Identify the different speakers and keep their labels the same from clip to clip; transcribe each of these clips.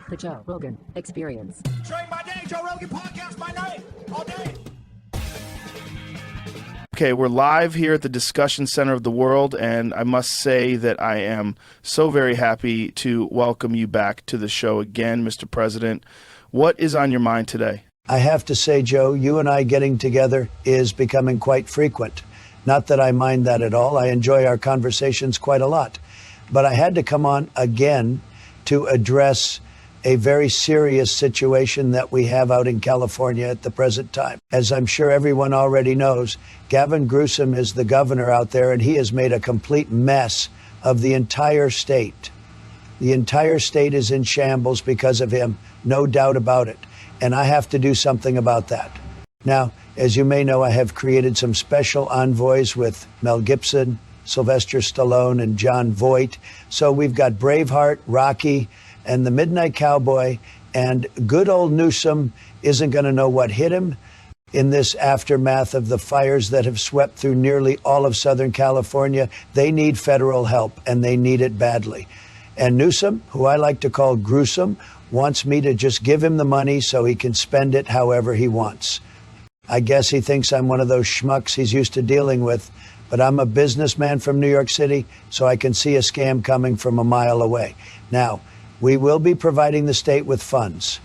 Speaker 1: The Joe Rogan Experience.
Speaker 2: Train by day, Joe Rogan podcast by night, all day.
Speaker 3: Okay, we're live here at the discussion center of the world, and I must say that I am so very happy to welcome you back to the show again, Mr. President. What is on your mind today?
Speaker 4: I have to say, Joe, you and I getting together is becoming quite frequent. Not that I mind that at all. I enjoy our conversations quite a lot. But I had to come on again to address a very serious situation that we have out in California at the present time. As I'm sure everyone already knows, Gavin Newsom is the governor out there, and he has made a complete mess of the entire state. The entire state is in shambles because of him, no doubt about it. And I have to do something about that. Now, as you may know, I have created some special envoys with Mel Gibson, Sylvester Stallone, and John Voight. So we've got Braveheart, Rocky, and the Midnight Cowboy, and good old Newsom isn't going to know what hit him in this aftermath of the fires that have swept through nearly all of Southern California. They need federal help, and they need it badly. And Newsom, who I like to call gruesome, wants me to just give him the money so he can spend it however he wants. I guess he thinks I'm one of those schmucks he's used to dealing with, but I'm a businessman from New York City, so I can see a scam coming from a mile away. Now, we will be providing the state with funds.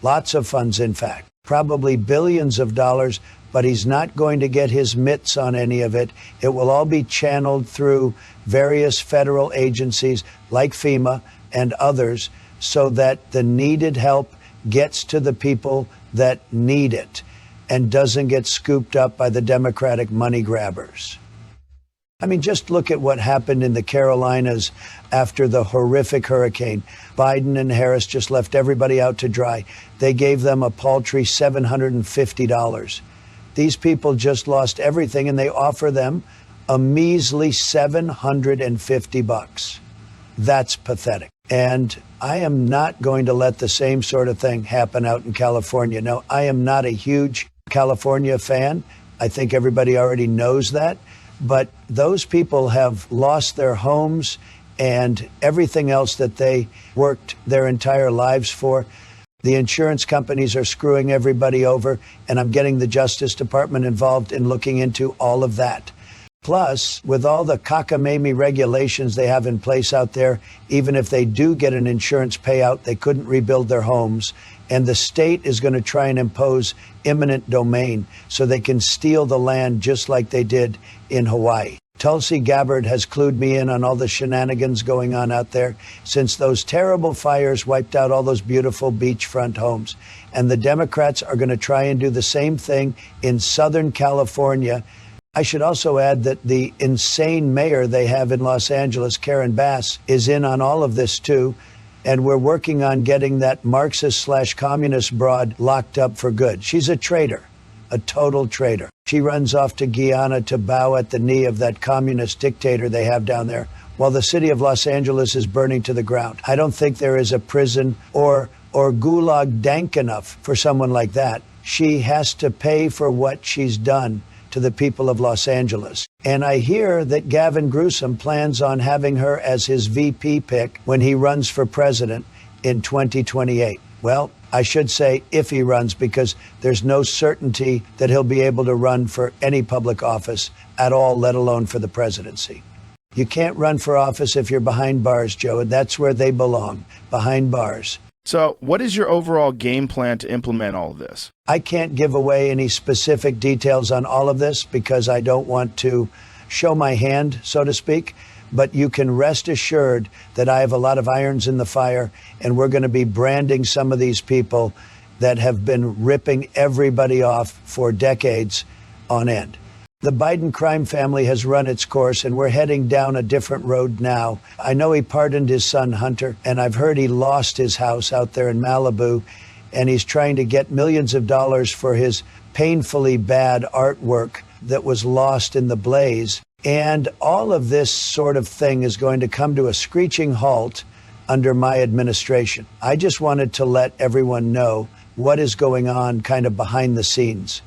Speaker 4: Lots of funds, in fact. Probably billions of dollars, but he's not going to get his mitts on any of it. It will all be channeled through various federal agencies like FEMA and others so that the needed help gets to the people that need it and doesn't get scooped up by the Democratic money grabbers. I mean, just look at what happened in the Carolinas after the horrific hurricane. Biden and Harris just left everybody out to dry. They gave them a paltry $750. These people just lost everything, and they offer them a measly $750. That's pathetic. And I am not going to let the same sort of thing happen out in California. No, I am not a huge California fan. I think everybody already knows that. But those people have lost their homes and everything else that they worked their entire lives for. The insurance companies are screwing everybody over, and I'm getting the Justice Department involved in looking into all of that. Plus, with all the cockamamie regulations they have in place out there, even if they do get an insurance payout, they couldn't rebuild their homes. And the state is going to try and impose eminent domain so they can steal the land just like they did in Hawaii. Tulsi Gabbard has clued me in on all the shenanigans going on out there since those terrible fires wiped out all those beautiful beachfront homes. And the Democrats are going to try and do the same thing in Southern California. I should also add that the insane mayor they have in Los Angeles, Karen Bass, is in on all of this too. And we're working on getting that Marxist/communist broad locked up for good. She's a traitor, a total traitor. She runs off to Guyana to bow at the knee of that communist dictator they have down there, while the city of Los Angeles is burning to the ground. I don't think there is a prison or gulag dank enough for someone like that. She has to pay for what she's done to the people of Los Angeles. And I hear that Gavin Newsom plans on having her as his VP pick when he runs for president in 2028. Well, I should say if he runs, because there's no certainty that he'll be able to run for any public office at all, let alone for the presidency. You can't run for office if you're behind bars, Joe, and that's where they belong, behind bars.
Speaker 3: So what is your overall game plan to implement all of this?
Speaker 4: I can't give away any specific details on all of this because I don't want to show my hand, so to speak. But you can rest assured that I have a lot of irons in the fire, and we're going to be branding some of these people that have been ripping everybody off for decades on end. The Biden crime family has run its course, and we're heading down a different road now. I know he pardoned his son, Hunter, and I've heard he lost his house out there in Malibu, and he's trying to get millions of dollars for his painfully bad artwork that was lost in the blaze. And all of this sort of thing is going to come to a screeching halt under my administration. I just wanted to let everyone know what is going on kind of behind the scenes.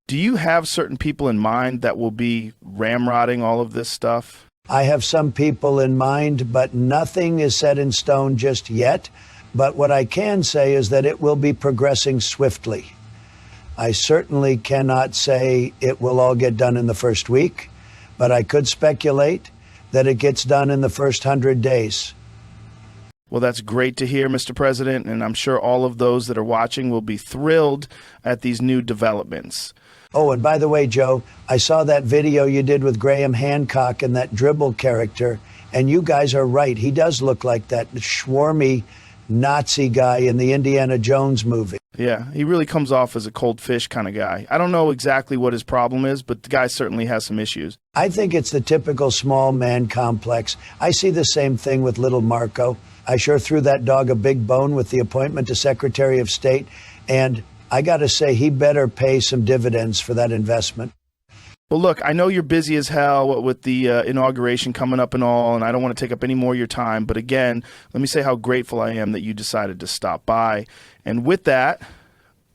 Speaker 3: Do you have certain people in mind that will be ramrodding all of this stuff?
Speaker 4: I have some people in mind, but nothing is set in stone just yet. But what I can say is that it will be progressing swiftly. I certainly cannot say it will all get done in the first week, but I could speculate that it gets done in the first 100 days.
Speaker 3: Well, that's great to hear, Mr. President, and I'm sure all of those that are watching will be thrilled at these new developments.
Speaker 4: Oh, and by the way, Joe, I saw that video you did with Graham Hancock and that dribble character, and you guys are right. He does look like that swarmy Nazi guy in the Indiana Jones movie.
Speaker 3: Yeah, he really comes off as a cold fish kind of guy. I don't know exactly what his problem is, but the guy certainly has some issues.
Speaker 4: I think it's the typical small man complex. I see the same thing with little Marco. I sure threw that dog a big bone with the appointment to Secretary of State, and I got to say he better pay some dividends for that investment.
Speaker 3: Well, look, I know you're busy as hell with the inauguration coming up and all, and I don't want to take up any more of your time. But again, let me say how grateful I am that you decided to stop by. And with that,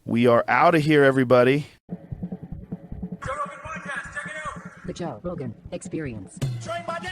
Speaker 3: we are out of here, everybody.
Speaker 2: Joe Rogan Podcast, check it out.
Speaker 1: The Joe Rogan Experience.
Speaker 2: Train by day,